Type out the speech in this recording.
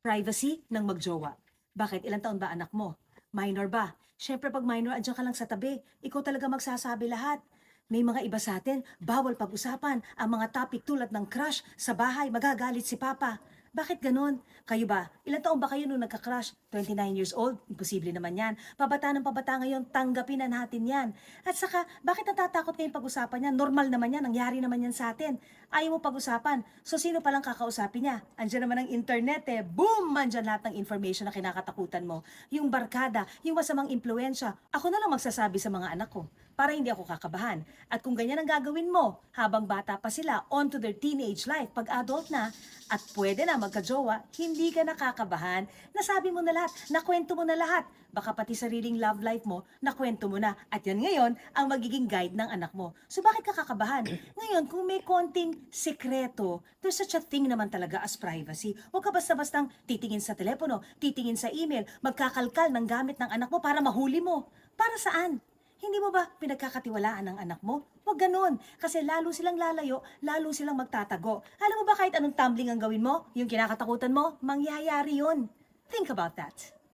Privacy ng magjowa. Bakit? Ilang taon ba anak mo? Minor ba? Siyempre pag minor, andyan ka lang sa tabi. Ikaw talaga magsasabi lahat. May mga iba sa atin, bawal pag-usapan ang mga topic tulad ng crush sa bahay, magagalit si Papa. Bakit ganon? Kayo ba? Ilang taon ba kayo nung nagka-crush? 29 years old? Imposible naman yan. Pabata ng pabata ngayon, tanggapin na natin yan. At saka, bakit natatakot kayong pag-usapan yan? Normal naman yan, nangyari naman yan sa atin. Ayaw mo pag-usapan. So sino palang kakausapin niya? Andiyan naman ang internet eh. Boom! Andyan lahat ng information na kinakatakutan mo. Yung barkada, yung masamang impluensya. Ako na lang magsasabi sa mga anak ko para hindi ako kakabahan. At kung ganyan ang gagawin mo, habang bata pa sila, on to their teenage life, pag adult na, at pwede na magkajowa, hindi ka nakakabahan. Nasabi mo na lahat, nakwento mo na lahat. Baka pati sariling love life mo, nakwento mo na. At yan ngayon, ang magiging guide ng anak mo. So bakit ka kakabahan? Ngayon, kung may konting sekreto, there's such a thing naman talaga as privacy. Huwag ka basta-bastang titingin sa telepono, titingin sa email, magkakalkal ng gamit ng anak mo para mahuli mo. Para saan? Hindi mo ba pinagkakatiwalaan ng anak mo? Huwag ganun. Kasi lalo silang lalayo, lalo silang magtatago. Alam mo ba kahit anong tumbling ang gawin mo, yung kinakatakutan mo, mangyayari yun. Think about that.